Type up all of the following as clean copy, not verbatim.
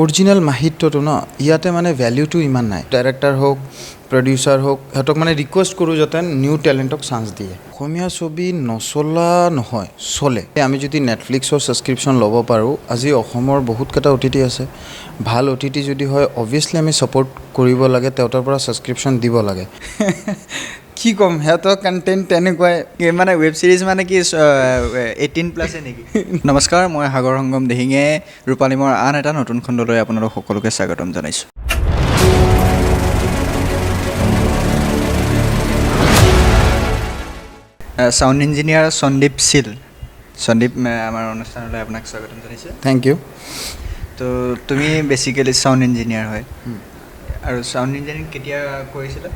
Original মাহিত্যটো ন ইয়াতে মানে ভ্যালুটো ইমান নাই ডাইৰেক্টৰ হোক প্ৰডিউচাৰ হোক সিহঁতক মানে ৰিকুৱেষ্ট কৰোঁ যাতে নিউ টেলেণ্টক চান্স দিয়ে অসমীয়া ছবি নচলা নহয় চলে আমি যদি নেটফ্লিক্সৰ ছাবস্ক্ৰিপশ্যন ল'ব পাৰোঁ আজি অসমৰ বহুতকেইটা OTT আছে ভাল OTT যদি হয় অবভিয়াছলি আমি ছাপোৰ্ট কৰিব লাগে তেওঁৰ পৰা ছাবস্ক্ৰিপশ্যন দিব লাগে কি ক'ম সিহঁতৰ কণ্টেণ্ট তেনেকুৱাই মানে ৱেব ছিৰিজ মানে কি 18+ নেকি নমস্কাৰ মই সাগৰ সংগম দিহিঙে ৰূপালীমৰ আন এটা নতুন খণ্ডলৈ আপোনালোক সকলোকে স্বাগতম জনাইছোঁ সাউণ্ড ইঞ্জিনিয়াৰ সন্দীপ আমাৰ অনুষ্ঠানলৈ আপোনাক স্বাগতম জনাইছোঁ থেংক ইউ তো তুমি বেচিকেলি সাউণ্ড ইঞ্জিনিয়াৰ হয় আৰু সাউণ্ড ইঞ্জিনিয়াৰিং কেতিয়া কৰিছিলা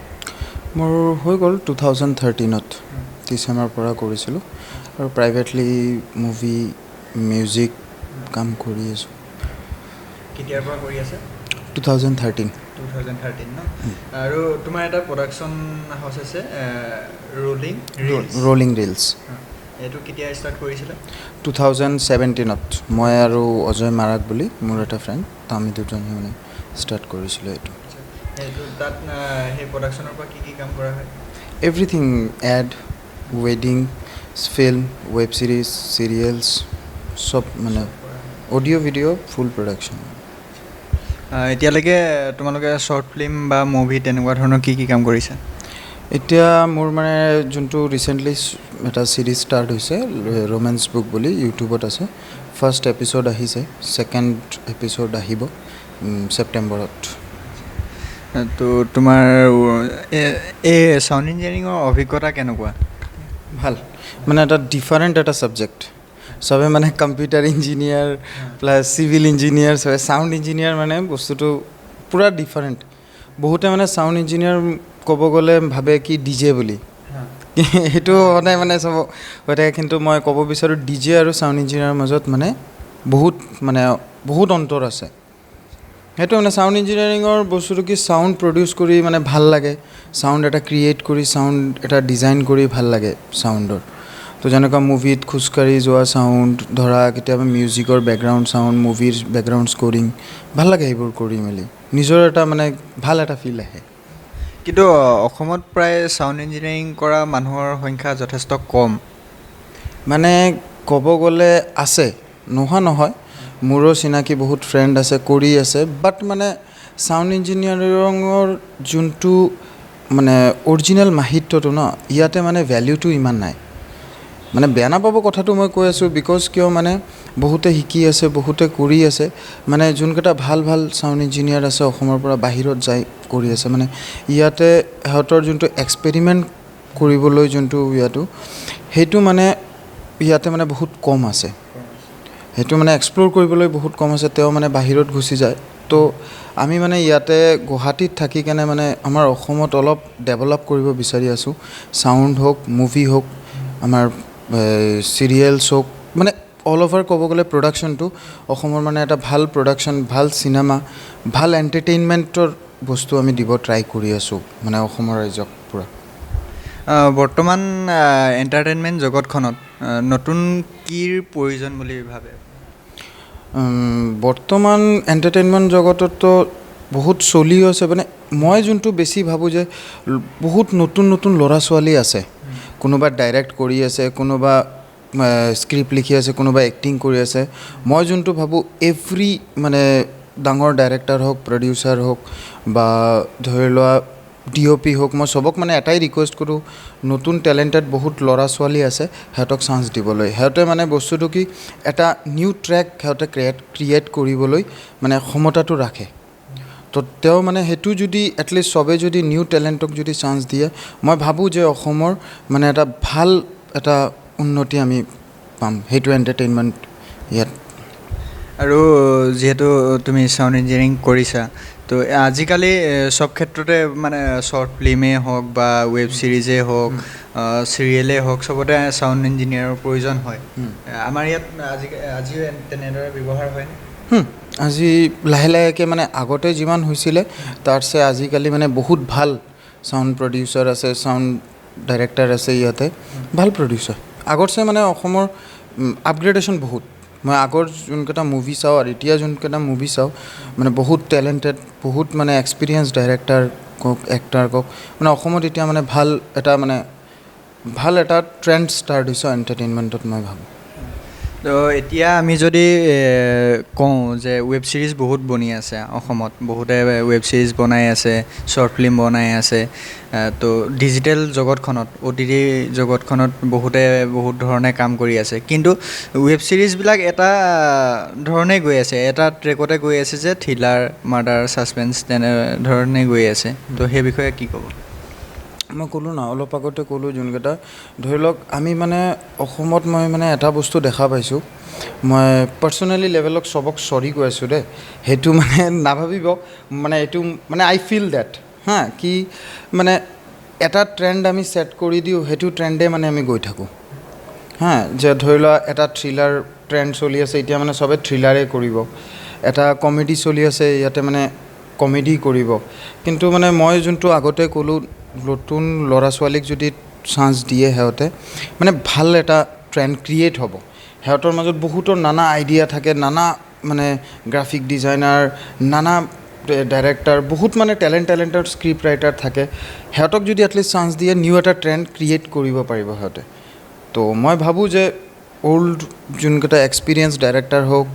মোৰ হৈ গ'ল 2013ত ডিচেম্বৰৰ পৰা কৰিছিলোঁ আৰু প্ৰাইভেটলি মুভি মিউজিক কাম কৰি আছোঁ কেতিয়াৰ পৰা কৰি আছে 2013 ন আৰু তোমাৰ এটা প্ৰডাকশ্যন হাউচ আছে ৰলিং ৰিলছ এইটো কেতিয়া ষ্টাৰ্ট কৰিছিলে 2017ত মই আৰু অজয় মাৰাক বুলি মোৰ এটা ফ্ৰেণ্ড আমি দুজনে মানে ষ্টাৰ্ট কৰিছিলোঁ এইটো তাত সেই প্ৰডাকশ্যনৰ পৰা কি কাম কৰা হয় এভৰিথিং এড ৱেডিং ফিল্ম ৱেব ছিৰিজ চিৰিয়েলছ চব মানে অডিঅ' ভিডিঅ' ফুল প্ৰডাকশ্যন এতিয়ালৈকে তোমালোকে শ্বৰ্ট ফিল্ম বা মুভি তেনেকুৱা ধৰণৰ কি কাম কৰিছা এতিয়া মোৰ মানে যোনটো ৰিচেণ্টলি এটা ছিৰিজ ষ্টাৰ্ট হৈছে ৰোমেন্স বুক বুলি ইউটিউবত আছে ফাৰ্ষ্ট এপিছ'ড আহিছে ছেকেণ্ড এপিছ'ড আহিব ছেপ্টেম্বৰত তো তোমাৰ এই সাউণ্ড ইঞ্জিনিয়াৰিঙৰ অভিজ্ঞতা কেনেকুৱা ভাল মানে এটা ডিফাৰেণ্ট এটা ছাবজেক্ট চবে মানে computer engineer plus civil engineer চবে চাউণ্ড ইঞ্জিনিয়াৰ মানে বস্তুটো পূৰা ডিফাৰেণ্ট বহুতে মানে চাউণ্ড ইঞ্জিনিয়াৰ ক'ব গ'লে ভাবে কি DJ বুলি সেইটো সদায় মানে চব হৈ থাকে কিন্তু মই ক'ব বিচাৰোঁ DJ আৰু চাউণ্ড ইঞ্জিনিয়াৰৰ মাজত মানে বহুত অন্তৰ আছে সেইটো মানে চাউণ্ড ইঞ্জিনিয়াৰিঙৰ বস্তুটো কি চাউণ্ড প্ৰডিউচ কৰি মানে ভাল লাগে চাউণ্ড এটা ক্ৰিয়েট কৰি চাউণ্ড এটা ডিজাইন কৰি ভাল লাগে চাউণ্ডৰ তো যেনেকুৱা মুভিত খোজকাঢ়ি যোৱা চাউণ্ড ধৰা কেতিয়াবা মিউজিকৰ বেকগ্ৰাউণ্ড চাউণ্ড মুভিৰ বেকগ্ৰাউণ্ড স্ক'ৰিং ভাল লাগে সেইবোৰ কৰি মেলি নিজৰ এটা মানে ভাল এটা ফিল আহে কিন্তু অসমত প্ৰায় চাউণ্ড ইঞ্জিনিয়াৰিং কৰা মানুহৰ সংখ্যা যথেষ্ট কম মানে ক'ব গ'লে আছে নোহোৱা নহয় মোৰো চিনাকি বহুত ফ্ৰেণ্ড আছে কৰি আছে বাট মানে চাউণ্ড ইঞ্জিনিয়াৰিঙৰ যোনটো মানে অৰিজিনেল মাহিত্যটো ন ইয়াতে মানে ভ্যালুটো ইমান নাই মানে বেয়া নাপাব কথাটো মই কৈ আছোঁ বিকজ কিয় মানে বহুতে শিকি আছে বহুতে কৰি আছে মানে যোনকেইটা ভাল চাউণ্ড ইঞ্জিনিয়াৰ আছে অসমৰ পৰা বাহিৰত যাই কৰি আছে মানে ইয়াতে সিহঁতৰ যোনটো এক্সপেৰিমেণ্ট কৰিবলৈ যোনটো সেইটো মানে ইয়াতে মানে বহুত কম আছে সেইটো মানে এক্সপ্ল'ৰ কৰিবলৈ বহুত কম আছে তেওঁ মানে বাহিৰত গুচি যায় তো আমি মানে ইয়াতে গুৱাহাটীত থাকি কেনে মানে আমাৰ অসমত অলপ ডেভেলপ কৰিব বিচাৰি আছোঁ চাউণ্ড হওক মুভি হওক আমাৰ চিৰিয়েলছ হওক মানে অল অভাৰ ক'ব গ'লে প্ৰডাকশ্যনটো অসমৰ মানে এটা ভাল প্ৰডাকশ্যন ভাল চিনেমা ভাল এণ্টাৰটেইনমেণ্টৰ বস্তু আমি দিব ট্ৰাই কৰি আছোঁ মানে অসমৰ ৰাইজক পূৰা বৰ্তমান এণ্টাৰটেইনমেণ্ট জগতখনত নতুন কিৰ প্ৰয়োজন বুলি ভাবে বৰ্তমান এণ্টাৰটেইনমেণ্ট জগততো বহুত চলি আছে মানে মই যোনটো বেছি ভাবোঁ যে বহুত নতুন ল'ৰা ছোৱালী আছে কোনোবা ডাইৰেক্ট কৰি আছে কোনোবা স্ক্ৰিপ্ট লিখি আছে কোনোবা এক্টিং কৰি আছে মই যোনটো ভাবোঁ এভৰি মানে ডাঙৰ ডাইৰেক্টৰ হওক প্ৰডিউচাৰ হওক বা ধৰি লোৱা DOP হওক মই চবক মানে এটাই ৰিকুৱেষ্ট কৰোঁ নতুন টেলেণ্টেড বহুত ল'ৰা ছোৱালী আছে সিহঁতক চান্স দিবলৈ সিহঁতে মানে বস্তুটো কি এটা নিউ ট্ৰেক সিহঁতে ক্ৰিয়েট কৰিবলৈ মানে ক্ষমতাটো ৰাখে তো তেওঁ মানে সেইটো যদি এটলিষ্ট চবে যদি নিউ টেলেণ্টক যদি চান্স দিয়ে মই ভাবোঁ যে অসমৰ মানে এটা ভাল এটা উন্নতি আমি পাম সেইটো এণ্টাৰটেইনমেণ্ট ইয়াত আৰু যিহেতু তুমি সাউণ্ড ইঞ্জিনিয়াৰিং কৰিছা তো আজিকালি সব ক্ষেত্ৰতে মানে শ্বৰ্ট ফিল্মেই হওক বা ৱেব ছিৰিজেই হওক চিৰিয়েলেই হওক চবতে সাউণ্ড ইঞ্জিনিয়াৰৰ প্ৰয়োজন হয় আমাৰ ইয়াত আজিও তেনেদৰে ব্যৱহাৰ হয়নে আজি লাহেকৈ মানে আগতে যিমান হৈছিলে তাৰচে আজিকালি মানে বহুত ভাল সাউণ্ড প্ৰডিউচাৰ আছে সাউণ্ড ডাইৰেক্টৰ আছে ইয়াতে ভাল প্ৰডিউচাৰ আগতচে মানে অসমৰ আপগ্ৰেডেশ্যন বহুত মই আগৰ যোনকেইটা মুভি চাওঁ আৰু এতিয়া যোনকেইটা মুভি চাওঁ মানে বহুত টেলেণ্টেড, বহুত মানে এক্সপিৰিয়েঞ্চ ডাইৰেক্টৰ কওক, এক্টাৰ কওক, মানে অসমত এতিয়া মানে ভাল এটা ট্ৰেণ্ড ষ্টাৰ্ট হৈছে এণ্টাৰটেইনমেণ্টত মই ভাবোঁ। তো এতিয়া আমি যদি কওঁ যে ৱেব ছিৰিজ বহুত বনি আছে অসমত, বহুতে ৱেব ছিৰিজ বনাই আছে, শ্বৰ্ট ফিল্ম বনাই আছে, তো ডিজিটেল জগতখনত, OTT জগতখনত বহুতে বহুত ধৰণে কাম কৰি আছে, কিন্তু ৱেব ছিৰিজবিলাক এটা ধৰণে গৈ আছে, এটা ট্ৰেকতে গৈ আছে যে থ্ৰিলাৰ, মাৰ্ডাৰ, ছাছপেন্স তেনেধৰণে গৈ আছে। তো সেই বিষয়ে কি ক'ব? মই ক'লোঁ না, অলপ আগতে ক'লোঁ যোনকেইটা ধৰি লওক আমি মানে অসমত মই মানে এটা বস্তু দেখা পাইছোঁ, মই পাৰ্চনেলি লেভেলক চবক চৰি কৈ আছোঁ দেই, সেইটো মানে নাভাবিব, মানে এইটো মানে আই ফিল ডেট কি মানে এটা ট্ৰেণ্ড আমি ছেট কৰি দিওঁ, সেইটো ট্ৰেণ্ডে মানে আমি গৈ থাকোঁ যে ধৰি লোৱা এটা থ্ৰিলাৰ ট্ৰেণ্ড চলি আছে, এতিয়া মানে চবে থ্ৰিলাৰে কৰিব, এটা কমেডি চলি আছে, ইয়াতে মানে কমেডি কৰিব, কিন্তু মানে মই যোনটো আগতে ক'লোঁ নতুন ল'ৰা ছোৱালীক যদি চান্স দিয়ে সিহঁতে মানে ভাল এটা ট্ৰেণ্ড ক্ৰিয়েট হ'ব, সিহঁতৰ মাজত বহুতৰ নানা আইডিয়া থাকে, নানা মানে গ্ৰাফিক ডিজাইনাৰ, নানা ডাইৰেক্টৰ, বহুত মানে টেলেণ্টেড স্ক্ৰিপ্ট ৰাইটাৰ থাকে, সিহঁতক যদি এটলিষ্ট চান্স দিয়ে নিউ এটা ট্ৰেণ্ড ক্ৰিয়েট কৰিব পাৰিব সিহঁতে। তো মই ভাবোঁ যে অল্ড যোনকেইটা এক্সপিৰিয়েঞ্চ ডাইৰেক্টৰ হওক,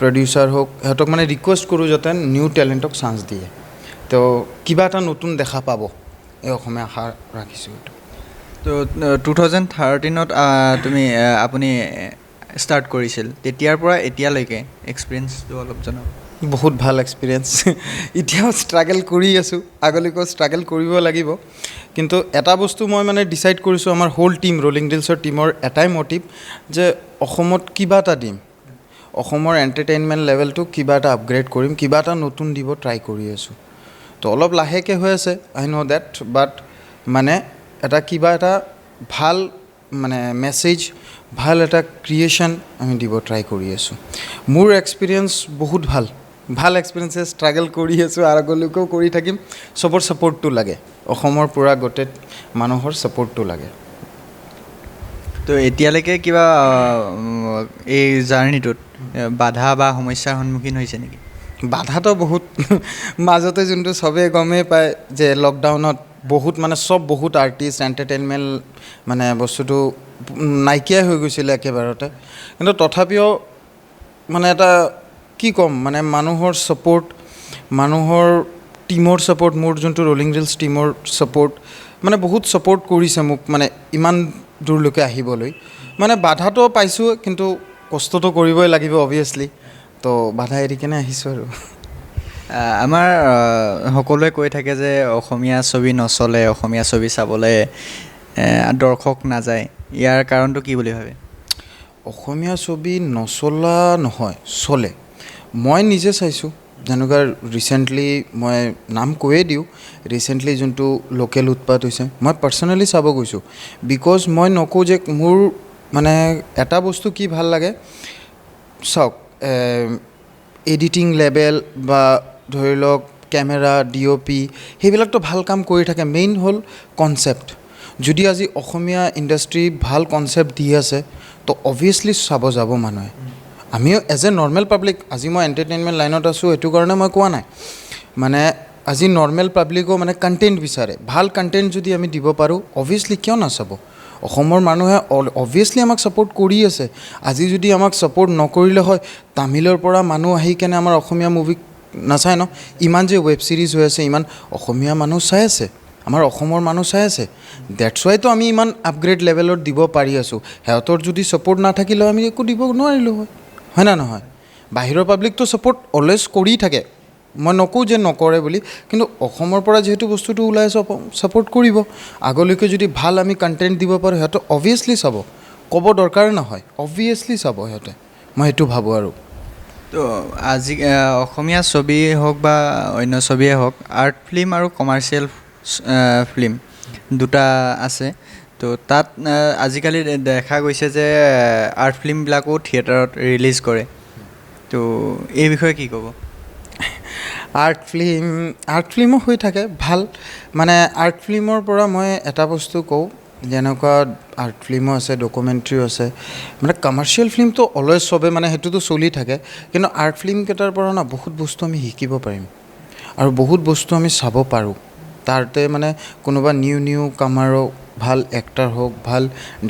প্ৰডিউচাৰ হওক, সিহঁতক মানে ৰিকুৱেষ্ট কৰোঁ যাতে নিউ টেলেণ্টক চান্স দিয়ে, তো কিবা এটা নতুন দেখা পাব, এই অসমীয়া আশা ৰাখিছোঁ। তো 2013ত আপুনি ষ্টাৰ্ট কৰিছিল, তেতিয়াৰ পৰা এতিয়ালৈকে এক্সপিৰিয়েঞ্চটো অলপ জনাব। বহুত ভাল এক্সপিৰিয়েঞ্চ, এতিয়াও ষ্ট্ৰাগল কৰি আছোঁ, আগলৈকেও ষ্ট্ৰাগল কৰিব লাগিব, কিন্তু এটা বস্তু মই মানে ডিচাইড কৰিছোঁ, আমাৰ হোল টিম ৰলিং ৰিলছৰ টিমৰ এটাই মটিভ যে অসমত কিবা এটা দিম, অসমৰ এণ্টাৰটেইনমেণ্ট লেভেলটো কিবা এটা আপগ্ৰেড কৰিম, কিবা এটা নতুন দিব ট্ৰাই কৰি আছোঁ। তো অলপ লাহেকৈ হৈ আছে, আই ন' ডেট, বাট মানে এটা কিবা এটা ভাল মানে মেছেজ, ভাল এটা ক্ৰিয়েশ্যন আমি দিব ট্ৰাই কৰি আছোঁ। মোৰ এক্সপিৰিয়েঞ্চ বহুত ভাল এক্সপিৰিয়েঞ্চে, ষ্ট্ৰাগল কৰি আছোঁ, আগলৈকেও কৰি থাকিম, চবৰ ছাপৰ্টটো লাগে, অসমৰ পূৰা গোটেই মানুহৰ ছাপৰ্টটো লাগে। তো এতিয়ালৈকে কিবা এই জাৰ্ণিটোত বাধা বা সমস্যাৰ সন্মুখীন হৈছে নেকি? বাধাটো বহুত, মাজতে যোনটো চবেই গমেই পায় যে লকডাউনত বহুত আৰ্টিষ্ট এণ্টাৰটেইনমেণ্ট মানে বস্তুটো নাইকিয়াই হৈ গৈছিলে একেবাৰতে, কিন্তু তথাপিও মানে এটা কি ক'ম, মানে মানুহৰ ছাপৰ্ট, মানুহৰ টিমৰ ছাপৰ্ট, মোৰ যোনটো ৰলিং ৰিলছ টিমৰ ছাপৰ্ট, মানে বহুত ছাপৰ্ট কৰিছে মোক, মানে ইমান দূৰলৈকে আহিবলৈ। মানে বাধাটো পাইছোঁ, কিন্তু কষ্টটো কৰিবই লাগিব অবভিয়াছলি, তো বাধা এৰি কেনে আহিছোঁ আৰু। আমাৰ সকলোৱে কৈ থাকে যে অসমীয়া ছবি নচলে, অসমীয়া ছবি চাবলৈ দৰ্শক নাযায়, ইয়াৰ কাৰণটো কি বুলি ভাবে? অসমীয়া ছবি নচলা নহয়, চলে। মই নিজে চাইছোঁ, যেনেকুৱা ৰিচেণ্টলি মই নাম কৈয়ে দিওঁ, ৰিচেণ্টলি যোনটো লোকেল উৎপাত হৈছে, মই পাৰ্চনেলি চাব গৈছোঁ, বিকজ মই নকওঁ যে মোৰ মানে এটা বস্তু কি ভাল লাগে, চাওক এডিটিং লেভেল বা ধৰি লওক কেমেৰা, DOP, সেইবিলাকতো ভাল কাম কৰি থাকে, মেইন হ'ল কনচেপ্ট। যদি আজি অসমীয়া ইণ্ডাষ্ট্ৰী ভাল কনচেপ্ট দি আছে, তো অবভিয়াছলি চাব যাব মানুহে। আমিও এজ এ নৰ্মেল পাব্লিক, আজি মই এণ্টাৰটেইনমেণ্ট লাইনত আছোঁ সেইটো কাৰণে মই কোৱা নাই, মানে আজি নৰ্মেল পাব্লিকো মানে কণ্টেণ্ট বিচাৰে, ভাল কণ্টেণ্ট যদি আমি দিব পাৰোঁ, অবভিয়াছলি কিয় নাচাব। অসমৰ মানুহে অবভিয়াছলি আমাক ছাপৰ্ট কৰি আছে, আজি যদি আমাক ছাপৰ্ট নকৰিলে হয়, তামিলৰ পৰা মানুহ আহি কেনে আমাৰ অসমীয়া মুভিক নাচায় ন, ইমান যে ৱেব ছিৰিজ হৈ আছে, ইমান অসমীয়া মানুহ চাই আছে, আমাৰ অসমৰ মানুহ চাই আছে, ডেটছ ৱাইতো আমি ইমান আপগ্ৰেড লেভেলত দিব পাৰি আছোঁ। সিহঁতৰ যদি ছাপৰ্ট নাথাকিলে আমি একো দিব নোৱাৰিলোঁ হয় না নহয়? বাহিৰৰ পাব্লিকটো ছাপৰ্ট অলৱেজ কৰি থাকে, মই নকওঁ যে নকৰে বুলি, কিন্তু অসমৰ পৰা যিহেতু বস্তুটো ওলাই আছে, ছাপৰ্ট কৰিব। আগলৈকে যদি ভাল আমি কণ্টেণ্ট দিব পাৰোঁ, সিহঁতে অবভিয়াছলি চাব, ক'ব দৰকাৰ নহয়, অবভিয়াছলি চাব সিহঁতে, মই সেইটো ভাবোঁ। আৰু তো আজি অসমীয়া ছবি হওক বা অন্য ছবিয়ে হওক, আৰ্ট ফিল্ম আৰু কমাৰ্চিয়েল ফিল্ম দুটা আছে, তো তাত আজিকালি দেখা গৈছে যে আৰ্ট ফিল্মবিলাকো থিয়েটাৰত ৰিলিজ কৰে, তো এই বিষয়ে কি ক'ব? আৰ্ট ফিল্মো হৈ থাকে ভাল, মানে আৰ্ট ফিল্মৰ পৰা মই এটা বস্তু কওঁ, যেনেকুৱা আৰ্ট ফিল্মো আছে, ডকুমেণ্টাৰীও আছে, মানে কমাৰ্চিয়েল ফিল্মটো অলৱেজ চবে মানে সেইটোতো চলি থাকে, কিন্তু আৰ্ট ফিল্মকেইটাৰ পৰা না বহুত বস্তু আমি শিকিব পাৰিম আৰু বহুত বস্তু আমি চাব পাৰোঁ। তাতে মানে কোনোবা নিউ কামাৰো ভাল এক্টাৰ হওক, ভাল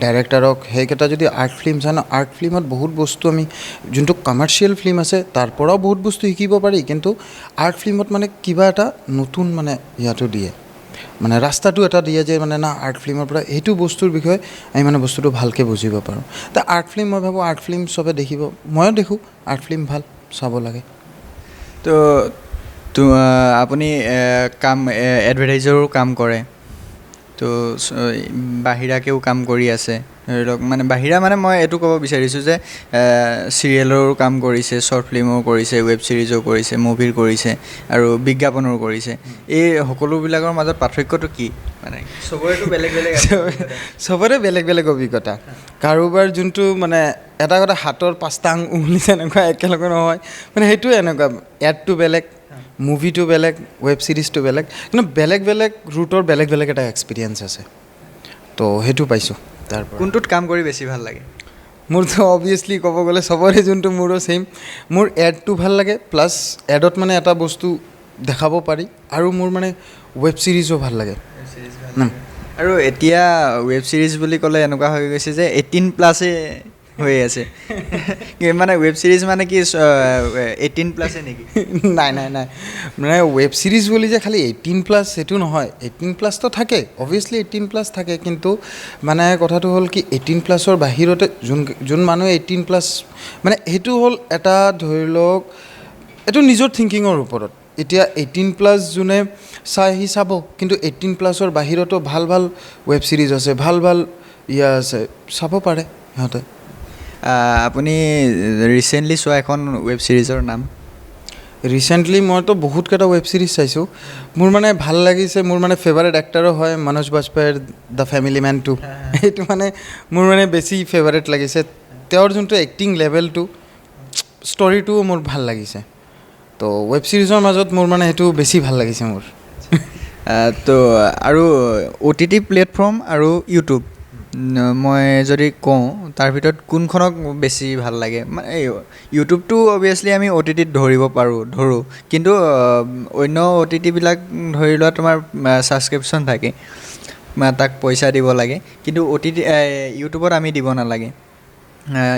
ডাইৰেক্টৰ হওক, সেইকেইটা যদি আৰ্ট ফিল্ম চায় ন, আৰ্ট ফিল্মত বহুত বস্তু আমি যোনটো কমাৰ্চিয়েল ফিল্ম আছে তাৰ পৰাও বহুত বস্তু শিকিব পাৰি, কিন্তু আৰ্ট ফিল্মত মানে কিবা এটা নতুন মানে ইয়াতো দিয়ে, মানে ৰাস্তাটো এটা দিয়ে যে মানে না আৰ্ট ফিল্মৰ পৰা এইটো বস্তুৰ বিষয়ে আমি মানে বস্তুটো ভালকৈ বুজিব পাৰোঁ। ত' আৰ্ট ফিল্ম মই ভাবোঁ আৰ্ট ফিল্ম চবে দেখিব, ময়ো দেখোঁ আৰ্ট ফিল্ম ভাল, চাব লাগে। তো আপুনি কাম এডভাৰটাইজাৰো কাম কৰে, তো বাহিৰাকেও কাম কৰি আছে, ধৰি লওক মানে বাহিৰা মানে মই এইটো ক'ব বিচাৰিছোঁ যে চিৰিয়েলৰো কাম কৰিছে, শ্বৰ্ট ফিল্মো কৰিছে, ৱেব ছিৰিজো কৰিছে, মুভিৰ কৰিছে আৰু বিজ্ঞাপনৰো কৰিছে। এই সকলোবিলাকৰ মাজত পাৰ্থক্যটো কি? মানে চবৰেতো বেলেগ বেলেগ চবৰে বেলেগ বেলেগ অভিজ্ঞতা। কাৰোবাৰ যোনটো মানে এটা কথা হাতৰ 5টা আঙুলি এনেকুৱা একেলগে নহয়, মানে সেইটোৱে এনেকুৱা, এডটো বেলেগ, মুভিটো বেলেগ, ৱেব ছিৰিজটো বেলেগ, কিন্তু বেলেগ বেলেগ ৰুটৰ বেলেগ বেলেগ এটা এক্সপিৰিয়েঞ্চ আছে, তো সেইটো পাইছোঁ। তাৰপৰা কোনটোত কাম কৰি বেছি ভাল লাগে? মোৰতো অবভিয়াছলি ক'ব গ'লে চবৰে যোনটো মোৰো ছেইম, মোৰ এডটো ভাল লাগে, প্লাছ এডত মানে এটা বস্তু দেখাব পাৰি, আৰু মোৰ মানে ৱেব ছিৰিজো ভাল লাগে। আৰু এতিয়া ৱেব ছিৰিজ বুলি ক'লে এনেকুৱা হৈ গৈছে যে 18+ হৈ আছে। মানে ৱেব ছিৰিজ মানে কি 18+ নেকি? নাই মানে ৱেব ছিৰিজ বুলি যে খালি 18+ সেইটো নহয়, 18+ তো থাকে, অবভিয়াছলি 18+ থাকে, কিন্তু মানে কথাটো হ'ল কি 18+ৰ বাহিৰতে যোন মানুহে 18+ মানে সেইটো হ'ল এটা ধৰি লওক এইটো নিজৰ থিংকিঙৰ ওপৰত। এতিয়া 18+ যোনে চাই সি চাব, কিন্তু 18+ৰ বাহিৰতো ভাল ভাল ৱেব ছিৰিজ আছে, ভাল ভাল আছে, চাব পাৰে সিহঁতে। আপুনি ৰিচেণ্টলি চোৱা এখন ৱেব ছিৰিজৰ নাম? ৰিচেণ্টলি মইতো বহুতকেইটা ৱেব ছিৰিজ চাইছোঁ, মোৰ মানে ভাল লাগিছে, মোৰ মানে ফেভাৰেট এক্টাৰো হয় মনোজ বাজপেয়ীৰ দ্য ফেমিলি মেন 2, সেইটো মানে মোৰ মানে বেছি ফেভাৰেট লাগিছে, তেওঁৰ যোনটো এক্টিং লেভেলটো, ষ্টৰিটোও মোৰ ভাল লাগিছে, তো ৱেব ছিৰিজৰ মাজত মোৰ মানে সেইটো বেছি ভাল লাগিছে মোৰ। তো আৰু OTT প্লেটফৰ্ম আৰু ইউটিউব, মই যদি কওঁ তাৰ ভিতৰত কোনখনক বেছি ভাল লাগে? মানে ইউটিউবটো অবভিয়াছলি আমি OTTত ধৰোঁ, কিন্তু অন্য OTTবিলাক ধৰি লোৱা তোমাৰ ছাবস্ক্ৰিপশ্যন থাকে, তাক পইচা দিব লাগে, কিন্তু ইউটিউবত আমি দিব নালাগে।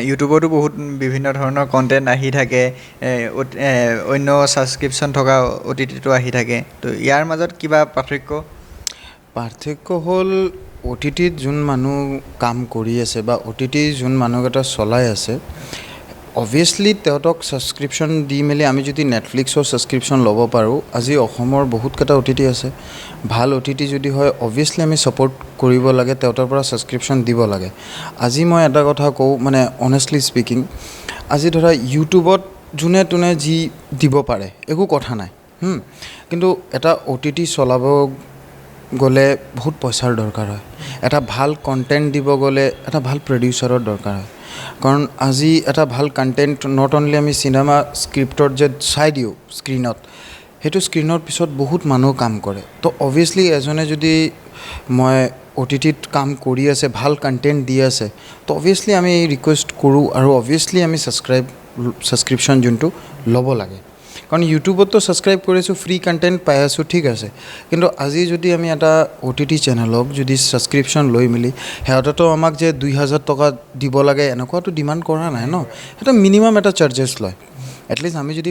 ইউটিউবতো বহুত বিভিন্ন ধৰণৰ কণ্টেণ্ট আহি থাকে, অন্য ছাবস্ক্ৰিপশ্যন থকা OTTটো আহি থাকে, তো ইয়াৰ মাজত কিবা পাৰ্থক্য হ'ল OTTত যোন মানুহ কাম কৰি আছে বা OTT যোন মানুহকেইটা চলাই আছে, অবভিয়াছলি তেওঁতক ছাবস্ক্ৰিপশ্যন দি মেলি আমি যদি নেটফ্লিক্সৰ ছাবস্ক্ৰিপশ্যন ল'ব পাৰোঁ, আজি অসমৰ বহুতকেইটা OTT আছে, ভাল OTT যদি হয় অবভিয়াছলি আমি ছাপোৰ্ট কৰিব লাগে, তেওঁৰ পৰা ছাবস্ক্ৰিপশ্যন দিব লাগে। আজি মই এটা কথা কওঁ, মানে অনেষ্টলি স্পিকিং, আজি ধৰা ইউটিউবত যোনে তোনে যি দিব পাৰে একো কথা নাই, কিন্তু এটা OTT চলাব গ'লে বহুত পইচাৰ দৰকাৰ হয়, এটা ভাল কণ্টেণ্ট দিব গ'লে এটা ভাল প্ৰডিউচাৰৰ দৰকাৰ হয়, কাৰণ আজি এটা ভাল কণ্টেণ্ট নট অনলি আমি চিনেমা স্ক্ৰিপ্টত যে চাই দিওঁ স্ক্ৰীণত, সেইটো স্ক্ৰীণৰ পিছত বহুত মানুহ কাম কৰে, তো অবভিয়াছলি এজনে যদি মই OTTত কাম কৰি আছে, ভাল কণ্টেণ্ট দি আছে, তো অবভিয়াছলি আমি ৰিকুৱেষ্ট কৰোঁ আৰু অবভিয়াছলি আমি ছাবস্ক্ৰিপশ্যন যোনটো ল'ব লাগে, কাৰণ ইউটিউবততো ছাবস্ক্ৰাইব কৰিছোঁ, ফ্ৰী কণ্টেণ্ট পাই আছোঁ, ঠিক আছে, কিন্তু আজি যদি আমি এটা OTT চেনেলক যদি ছাবস্ক্ৰিপশ্যন লৈ মেলি সিহঁতেতো আমাক যে 2000 টকা দিব লাগে এনেকুৱাতো ডিমাণ্ড কৰা নাই ন, সেইটো মিনিমাম এটা চাৰ্জেছ লয়, এটলিষ্ট আমি যদি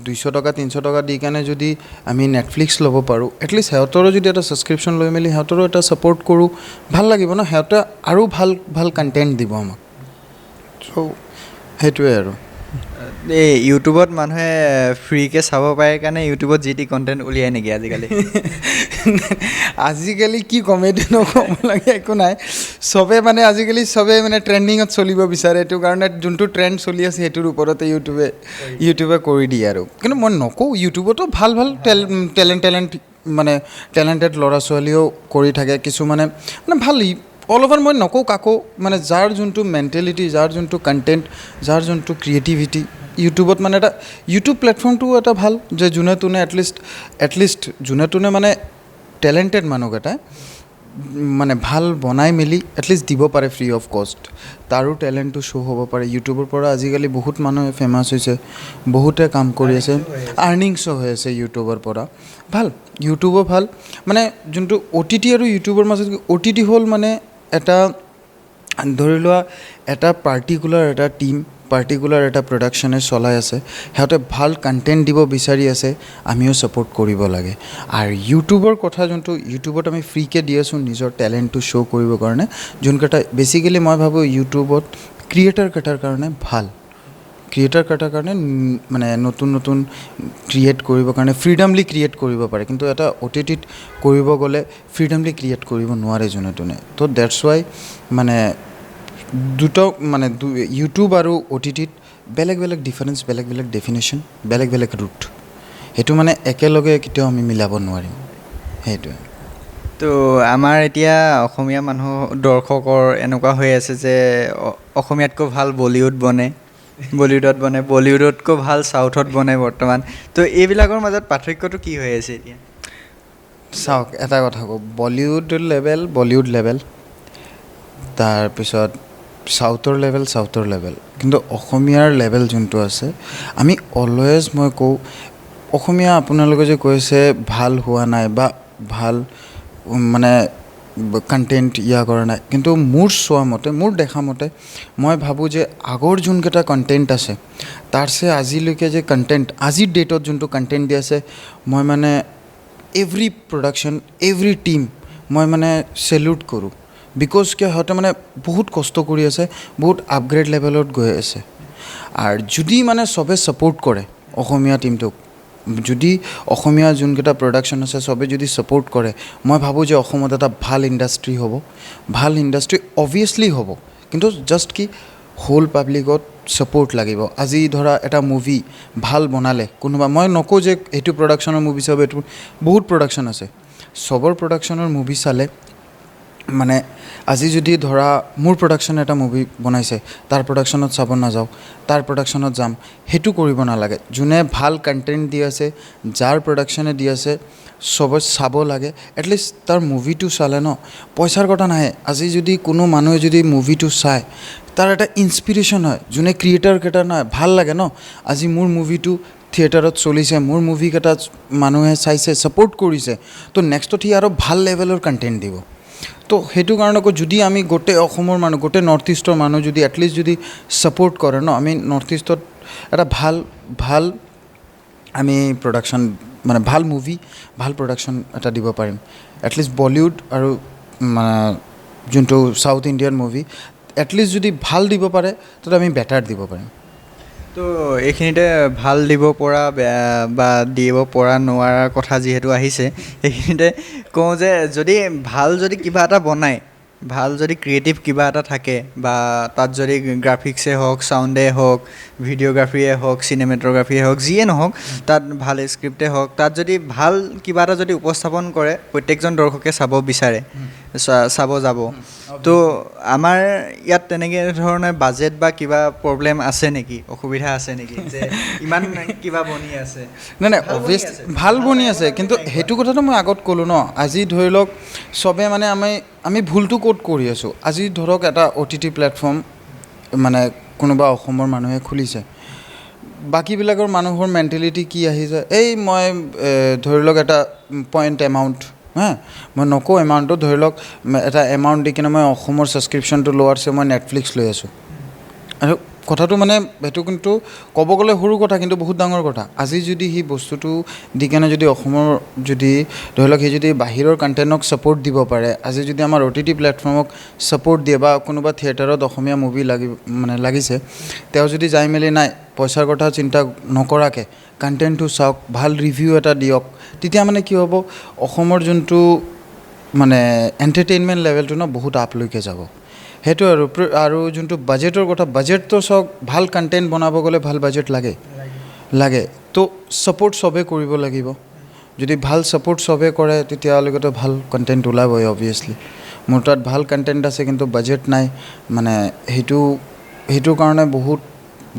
200 টকা 300 টকা দি কেনে যদি আমি নেটফ্লিক্স ল'ব পাৰোঁ, এটলিষ্ট সিহঁতৰো যদি এটা ছাবস্ক্ৰিপশ্যন লৈ মেলি সিহঁতৰো এটা ছাপোৰ্ট কৰোঁ, ভাল লাগিব ন, সিহঁতে আৰু ভাল ভাল কণ্টেণ্ট দিব আমাক, চ' সেইটোৱে আৰু। এই ইউটিউবত মানুহে ফ্ৰীকৈ চাব পাৰে কাৰণে ইউটিউবত যি টি কণ্টেণ্ট উলিয়াই নেকি আজিকালি? আজিকালি কি ক'ম, এইটো নক'ব লাগে একো নাই, চবে মানে ট্ৰেণ্ডিঙত চলিব বিচাৰে, এইটো কাৰণে যোনটো ট্ৰেণ্ড চলি আছে সেইটোৰ ওপৰতে ইউটিউবে কৰি দিয়ে আৰু, কিন্তু মই নকওঁ, ইউটিউবতো ভাল ভাল টেলেণ্টেড ল'ৰা ছোৱালীও কৰি থাকে, কিছুমানে মানে ভাল, অল অভাৰ মই নকওঁ কাকো, মানে যাৰ যোনটো মেণ্টেলিটি, যাৰ যোনটো কণ্টেণ্ট, যাৰ যোনটো ক্ৰিয়েটিভিটি, ইউটিউবত মানে এটা ইউটিউব প্লেটফৰ্মটোও এটা ভাল, যে যোনে তোনে এটলিষ্ট যোনে তোনে মানে টেলেণ্টেড মানুহকেইটাই মানে ভাল বনাই মেলি এটলিষ্ট দিব পাৰে ফ্ৰী অফ কষ্ট, তাৰো টেলেণ্টটো শ্ব' হ'ব পাৰে। ইউটিউবৰ পৰা আজিকালি বহুত মানুহে ফেমাছ হৈছে, বহুতে কাম কৰি আছে, আৰ্নিংছো হৈ আছে ইউটিউবৰ পৰা। ভাল, ইউটিউবো ভাল, মানে যোনটো OTT আৰু ইউটিউবৰ মাজত OTT হ'ল মানে এটা ধৰি লোৱা এটা পাৰ্টিকুলাৰ এটা টীম, পাৰ্টিকুলাৰ এটা প্ৰডাকশ্যনে চলাই আছে, সিহঁতে ভাল কণ্টেণ্ট দিব বিচাৰি আছে, আমিও ছাপোৰ্ট কৰিব লাগে। আৰু ইউটিউবৰ কথা যোনটো ইউটিউবত আমি ফ্ৰীকৈ দি আছোঁ নিজৰ টেলেণ্টটো শ্ব' কৰিবৰ কাৰণে, যোনকেইটা বেচিকেলি মই ভাবোঁ ইউটিউবত ক্ৰিয়েটাৰকেইটাৰ কাৰণে ভাল, ক্ৰিয়েটাৰকেইটাৰ কাৰণে মানে নতুন নতুন ক্ৰিয়েট কৰিবৰ কাৰণে ফ্ৰীডমলি ক্ৰিয়েট কৰিব পাৰে, কিন্তু এটা OTTত কৰিব গ'লে ফ্ৰীডমলি ক্ৰিয়েট কৰিব নোৱাৰে যোনে তোনে। তো ডেটছ ৱাই মানে দুটা মানে ইউটিউব আৰু OTTত বেলেগ বেলেগ ডিফাৰেঞ্চ, বেলেগ বেলেগ ডেফিনেশ্যন, বেলেগ বেলেগ ৰুট, সেইটো মানে একেলগে কেতিয়াও আমি মিলাব নোৱাৰিম, সেইটোৱে। তো আমাৰ এতিয়া অসমীয়া মানুহ দৰ্শকৰ এনেকুৱা হৈ আছে যে অসমীয়াতকৈ ভাল বলিউডত বনে, বলিউডতকৈ ভাল চাউথত বনে বৰ্তমান। তো এইবিলাকৰ মাজত পাৰ্থক্যটো কি হৈ আছে এতিয়া? চাওক, এটা কথা কওঁ, বলিউড লেভেল, তাৰপিছত চাউথৰ লেভেল, কিন্তু অসমীয়াৰ লেভেল যোনটো আছে, আমি অলৱেজ মই কওঁ অসমীয়া আপোনালোকে যে কৈছে ভাল হোৱা নাই বা ভাল মানে কণ্টেণ্ট কৰা নাই, কিন্তু মোৰ চোৱা মতে, মোৰ দেখা মতে মই ভাবোঁ যে আগৰ যোনকেইটা কণ্টেণ্ট আছে তাৰচে আজিলৈকে যে কণ্টেণ্ট, আজিৰ ডেটত যোনটো কণ্টেণ্ট দি আছে, মই মানে এভৰি প্ৰডাকশ্যন, এভৰি টীম মই মানে চেলিউট কৰোঁ। বিকজ কিয়, সিহঁতে মানে বহুত কষ্ট কৰি আছে, বহুত আপগ্ৰেড লেভেলত গৈ আছে। আৰু যদি মানে চবে ছাপোৰ্ট কৰে অসমীয়া টীমটোক, যদি অসমীয়া যোনকেইটা প্ৰডাকশ্যন আছে চবে যদি ছাপোৰ্ট কৰে, মই ভাবোঁ যে অসমত এটা ভাল ইণ্ডাষ্ট্ৰী হ'ব, ভাল ইণ্ডাষ্ট্ৰী অবভিয়াছলি হ'ব, কিন্তু জাষ্ট কি হোল পাব্লিকত ছাপোৰ্ট লাগিব। আজি ধৰা এটা মুভি ভাল বনালে কোনোবা, মই নকওঁ যে এইটো প্ৰডাকশ্যনৰ মুভি চাব, এইটো বহুত প্ৰডাকশ্যন আছে, চবৰ প্ৰডাকশ্যনৰ মুভি চালে মানে আজি যদি ধৰা মোৰ প্ৰডাকশ্যনে এটা মুভি বনাইছে, তাৰ প্ৰডাকশ্যনত চাব নাযাওঁ, তাৰ প্ৰডাকশ্যনত যাম, সেইটো কৰিব নালাগে। যোনে ভাল কণ্টেণ্ট দি আছে, যাৰ প্ৰডাকশ্যনে দি আছে, চবে চাব লাগে। এটলিষ্ট তাৰ মুভিটো চালে ন, পইচাৰ কথা নাহে। আজি যদি কোনো মানুহে যদি মুভিটো চায়, তাৰ এটা ইনস্পিৰেশ্যন হয়, যোনে ক্ৰিয়েটাৰকেইটা নহয়, ভাল লাগে ন, আজি মোৰ মুভিটো থিয়েটাৰত চলিছে, মোৰ মুভিকেইটা মানুহে চাইছে, ছাপোৰ্ট কৰিছে, তো নেক্সটত সি আৰু ভাল লেভেলৰ কণ্টেণ্ট দিব। তো সেইটো কাৰণে যদি আমি গোটেই অসমৰ মানুহ, গোটেই নৰ্থ ইষ্টৰ মানুহ যদি এটলিষ্ট যদি ছাপোৰ্ট কৰে ন, আমি নৰ্থ ইষ্টত এটা ভাল আমি প্ৰডাকশ্যন মানে ভাল মুভি, ভাল প্ৰডাকশ্যন এটা দিব পাৰিম। এটলিষ্ট বলিউড আৰু যোনটো চাউথ ইণ্ডিয়ান মুভি এটলিষ্ট যদি ভাল দিব পাৰে, তেতিয়া আমি বেটাৰ দিব পাৰিম। তো এইখিনিতে ভাল দিব পৰা বা দিব পৰা নোৱাৰাৰ কথা যিহেতু আহিছে, সেইখিনিতে কওঁ যে যদি কিবা এটা বনায়, ভাল যদি ক্ৰিয়েটিভ কিবা এটা থাকে, বা তাত যদি গ্ৰাফিক্সে হওক, চাউণ্ডে হওক, ভিডিঅ'গ্ৰাফীয়ে হওক, চিনেমেট'গ্ৰাফীয়ে হওক, যিয়ে নহওক, তাত ভাল স্ক্ৰিপ্টে হওক, তাত যদি ভাল কিবা এটা যদি উপস্থাপন কৰে, প্ৰত্যেকজন দৰ্শকে চাব বিচাৰে, চাব যাব। তো আমাৰ ইয়াত তেনেকৈ ধৰণৰ বাজেট বা কিবা প্ৰব্লেম আছে নেকি, অসুবিধা আছে নেকি, যে ইমান কিবা বনি আছে? নাই অবভিয়াছ ভাল বনি আছে, কিন্তু সেইটো কথাটো মই আগত ক'লোঁ ন। আজি ধৰি লওক চবে মানে আমি ভুলটো ক'ত কৰি আছোঁ। আজি ধৰক এটা OTT প্লেটফৰ্ম মানে কোনোবা অসমৰ মানুহে খুলিছে, বাকীবিলাকৰ মানুহৰ মেণ্টেলিটি কি আহিছে, মই ধৰি লওক এটা পইণ্ট এমাউণ্ট, মই নকওঁ এমাউণ্টটো, ধৰি লওক এটা এমাউণ্ট দি কিনে মই অসমৰ ছাবস্ক্ৰিপশ্যনটো লোৱাৰছে মই নেটফ্লিক্স লৈ আছোঁ। আৰু কথাটো মানে সেইটো কিন্তু ক'ব গ'লে সৰু কথা, কিন্তু বহুত ডাঙৰ কথা। আজি যদি সি বস্তুটো দি কেনে যদি অসমৰ যদি ধৰি লওক সি যদি বাহিৰৰ কণ্টেণ্টক ছাপোৰ্ট দিব পাৰে, আজি যদি আমাৰ OTT প্লেটফৰ্মক ছাপোৰ্ট দিয়ে, বা কোনোবা থিয়েটাৰত অসমীয়া মুভি লাগিছে, তেওঁ যদি যাই মেলি নাই পইচাৰ কথা চিন্তা নকৰাকৈ কণ্টেণ্টটো চাওক, ভাল ৰিভিউ এটা দিয়ক, তেতিয়া মানে কি হ'ব, অসমৰ যোনটো মানে এণ্টাৰটেইনমেণ্ট লেভেলটো ন বহুত আপলৈকে যাব। সেইটো আৰু যোনটো বাজেটৰ কথা, বাজেটটো চাওক, ভাল কণ্টেণ্ট বনাব গ'লে ভাল বাজেট লাগে। তো ছাপোৰ্ট চবেই কৰিব লাগিব। যদি ভাল ছাপোৰ্ট চবেই কৰে, তেতিয়ালৈকেতো ভাল কণ্টেণ্ট ওলাবই অবভিয়াছলি। মোৰ তাত ভাল কণ্টেণ্ট আছে, কিন্তু বাজেট নাই, মানে সেইটো কাৰণে বহুত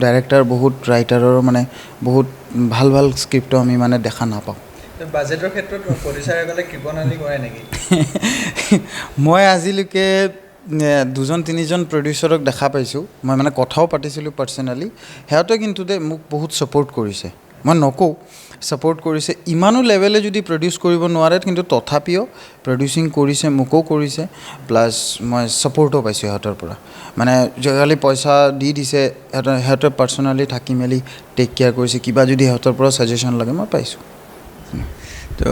ডাইৰেক্টৰ, বহুত ৰাইটাৰৰ মানে বহুত ভাল স্ক্ৰিপ্টটো আমি মানে দেখা নাপাওঁ। বাজেটৰ ক্ষেত্ৰত প্ৰডিউচাৰসকলে কৃপণালি কৰে নেকি? মই আজিলৈকে দুজন তিনিজন প্ৰডিউচাৰক দেখা পাইছোঁ, মই মানে কথাও পাতিছিলোঁ পাৰ্চনেলি। সিহঁতে কিন্তু মোক বহুত ছাপোৰ্ট কৰিছে, মই নকওঁ, ছাপোৰ্ট কৰিছে। ইমানো লেভেলে যদি প্ৰডিউচ কৰিব নোৱাৰে কিন্তু তথাপিও প্ৰডিউচিং কৰিছে, মোকো কৰিছে, প্লাছ মই ছাপোৰ্টো পাইছোঁ সিহঁতৰ পৰা। মানে খালি পইচা দি দিছে, সিহঁতে পাৰ্চনেলি থাকি মেলি টেক কেয়াৰ কৰিছে। কিবা যদি সিহঁতৰ পৰা ছাজেশ্যন লাগে মই পাইছোঁ। তো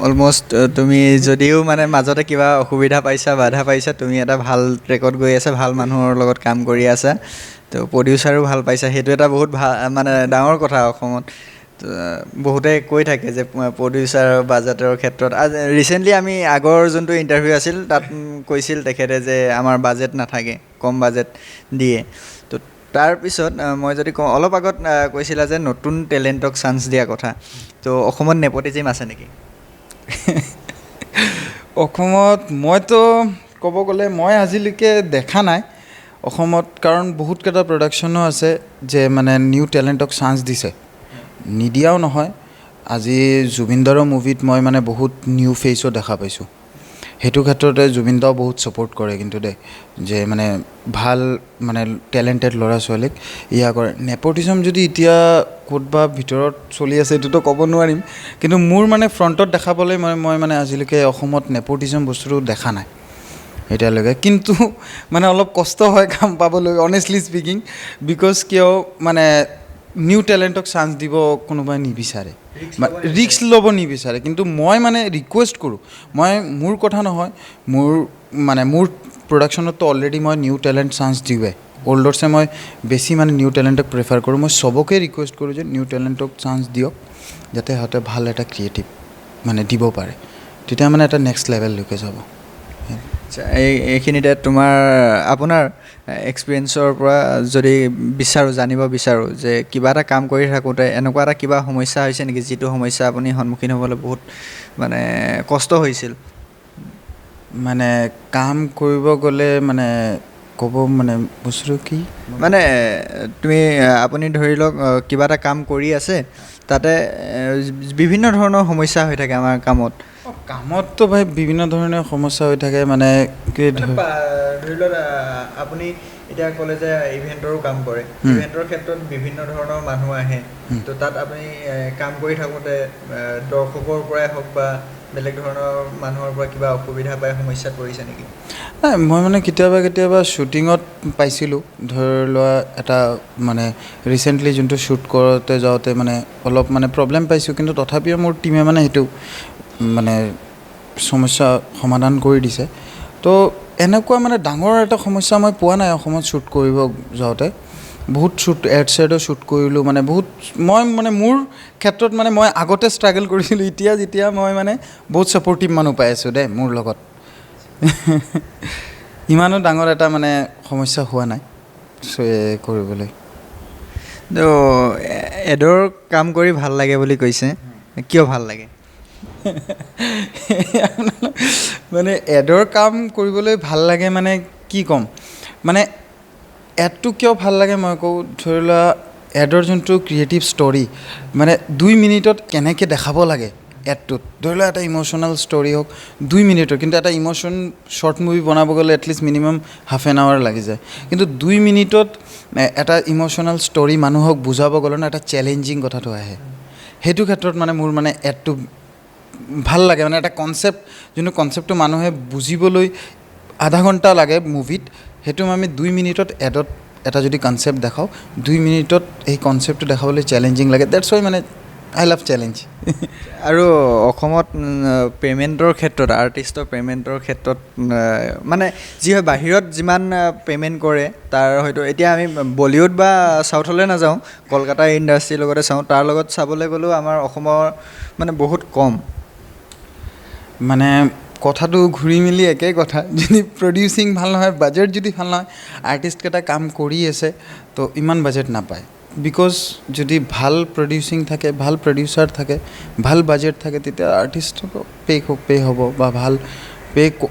অলমষ্ট তুমি যদিও মানে মাজতে কিবা অসুবিধা পাইছা, বাধা পাইছা, তুমি এটা ভাল ট্ৰেকত গৈ আছা, ভাল মানুহৰ লগত কাম কৰি আছা, তো প্ৰডিউচাৰো ভাল পাইছা, সেইটো এটা বহুত ভাল মানে ডাঙৰ কথা অসমত। বহুতে কৈ থাকে যে প্ৰডিউচাৰ বাজেটৰ ক্ষেত্ৰত। ৰিচেণ্টলি আমি আগৰ যোনটো ইণ্টাৰভিউ আছিল তাত কৈছিল তেখেতে যে আমাৰ বাজেট নাথাকে, কম বাজেট দিয়ে। তো তাৰপিছত মই যদি কওঁ, অলপ আগত কৈছিলা যে নতুন টেলেণ্টক চান্স দিয়া কথা, তো অসমত নেপটিজিম আছে নেকি? অসমত মইতো ক'ব গ'লে মই আজিলৈকে দেখা নাই অসমত, কাৰণ বহুতকেইটা প্ৰডাকশ্যনো আছে যে মানে নিউ টেলেণ্টক চান্স দিছে, নিদিয়াও নহয়। আজি জুবিনদাৰৰ মুভিত মই মানে বহুত নিউ ফেচো দেখা পাইছোঁ। সেইটো ক্ষেত্ৰতে জুবিনদাও বহুত ছাপোৰ্ট কৰে কিন্তু যে মানে ভাল মানে টেলেণ্টেড ল'ৰা ছোৱালীক কৰে। নেপটিজম যদি এতিয়া ক'তবা ভিতৰত চলি আছে এইটোতো ক'ব নোৱাৰিম, কিন্তু মোৰ মানে ফ্ৰণ্টত দেখা পালে মই মানে আজিলৈকে অসমত নেপটিজম বস্তুটো দেখা নাই এতিয়ালৈকে। কিন্তু মানে অলপ কষ্ট হয় কাম পাবলৈ, অনেষ্টলি স্পিকিং, বিকজ কিয় মানে নিউ টেলেণ্টক চান্স দিব কোনোবাই নিবিচাৰে, ৰিস্ক ল'ব নিবিচাৰে। কিন্তু মই মানে ৰিকুৱেষ্ট কৰোঁ, মোৰ কথা নহয়, মোৰ প্ৰডাকশ্যনততো অলৰেডি মই নিউ টেলেণ্ট চান্স দিওঁৱে, অল্ডৰছে মই বেছি মানে নিউ টেলেণ্টক প্ৰিফাৰ কৰোঁ। মই চবকে ৰিকুৱেষ্ট কৰোঁ যে নিউ টেলেণ্টক চান্স দিয়ক, যাতে সিহঁতে ভাল এটা ক্ৰিয়েটিভ মানে দিব পাৰে, তেতিয়া মানে এটা নেক্সট লেভেললৈকে যাব। এইখিনিতে আপোনাৰ এক্সপিৰিয়েঞ্চৰ পৰা যদি জানিব বিচাৰোঁ যে কিবা এটা কাম কৰি থাকোঁতে এনেকুৱা এটা কিবা সমস্যা হৈছে নেকি, যিটো সমস্যা আপুনি সন্মুখীন হ'বলৈ বহুত মানে কষ্ট হৈছিল? মানে কাম কৰিব গ'লে মানে ক'ব মানে বস্তুটো কি মানে আপুনি ধৰি লওক কিবা এটা কাম কৰি আছে, তাতে বিভিন্ন ধৰণৰ সমস্যা হৈ থাকে আমাৰ কামততো ভাই বিভিন্ন ধৰণৰ সমস্যা হৈ থাকে। মানে ধৰি লওক আপুনি এতিয়া ক'লে যে ইভেণ্টৰো কাম কৰে, ইভেণ্টৰ ক্ষেত্ৰত বিভিন্ন ধৰণৰ মানুহ আহে, তো তাত আপুনি কাম কৰি থাকোঁতে দৰ্শকৰ পৰাই হওক বা বেলেগ ধৰণৰ মানুহৰ পৰা কিবা অসুবিধা পাই সমস্যাত পৰিছে নেকি? নাই, মই মানে কেতিয়াবা শ্বুটিঙত পাইছিলোঁ। ধৰি লোৱা এটা মানে ৰিচেণ্টলি যোনটো শ্বুট কৰোঁতে যাওঁতে মানে অলপ মানে প্ৰব্লেম পাইছোঁ, কিন্তু তথাপিও মোৰ টীমে মানে সেইটো মানে সমস্যা সমাধান কৰি দিছে। তো এনেকুৱা মানে ডাঙৰ এটা সমস্যা মই পোৱা নাই অসমত শ্বুট কৰিব যাওঁতে। বহুত এডো শ্বুট কৰিলোঁ, মানে বহুত মই মানে মোৰ ক্ষেত্ৰত মানে মই আগতে ষ্ট্ৰাগল কৰিছিলোঁ, যেতিয়া মই মানে বহুত ছাপৰ্টিভ মানুহ পাই আছোঁ মোৰ লগত। ইমানো ডাঙৰ এটা মানে সমস্যা হোৱা নাই কৰিবলৈ। তো এডৰ কাম কৰি ভাল লাগে বুলি কৈছে, কিয় ভাল লাগে? মানে এডৰ কাম কৰিবলৈ ভাল লাগে মানে কি ক'ম, মানে এডটো কিয় ভাল লাগে মই কওঁ, ধৰি লোৱা এডৰ যোনটো ক্ৰিয়েটিভ ষ্টৰি, মানে 2 মিনিটত কেনেকৈ দেখাব লাগে এডটোত। ধৰি লোৱা এটা ইম'চনেল ষ্টৰি হওক 2 মিনিটৰ, কিন্তু এটা ইম'চন শ্বৰ্ট মুভি বনাব গ'লে at least minimum half an hour লাগি যায়। কিন্তু 2 মিনিটত এটা ইম'চনেল ষ্টৰি মানুহক বুজাব গ'লে ন, এটা চেলেঞ্জিং কথাটো আহে। সেইটো ক্ষেত্ৰত মানে মোৰ মানে এডটো ভাল লাগে। মানে এটা যোনটো কনচেপ্টটো মানুহে বুজিবলৈ আধা ঘণ্টা লাগে মুভিত, সেইটো আমি 2 মিনিটত এডত এটা যদি কনচেপ্ট দেখাওঁ, 2 মিনিটত এই কনচেপ্টটো দেখাবলৈ চেলেঞ্জিং লাগে। ডেটছ ৱাই মানে আই লাভ চেলেঞ্জ। আৰু অসমত পে'মেণ্টৰ ক্ষেত্ৰত, আৰ্টিষ্টৰ পে'মেণ্টৰ ক্ষেত্ৰত মানে যি হয় বাহিৰত যিমান পে'মেণ্ট কৰে তাৰ হয়তো এতিয়া আমি বলিউড বা চাউথলৈ নাযাওঁ, কলকাতা ইণ্ডাষ্ট্ৰীৰ লগতে চাওঁ, তাৰ লগত চাবলৈ গ'লেও আমাৰ অসমৰ মানে বহুত কম। মানে কথাটো ঘূৰি মেলি একেই কথা, যদি প্ৰডিউচিং ভাল নহয়, বাজেট যদি ভাল নহয়, আৰ্টিষ্টকেইটা কাম কৰি আছে তো ইমান বাজেট নাপায়। বিকজ যদি ভাল প্ৰডিউচিং থাকে, ভাল প্ৰডিউচাৰ থাকে, ভাল বাজেট থাকে, তেতিয়া আৰ্টিষ্টক পে' হ'ব বা ভাল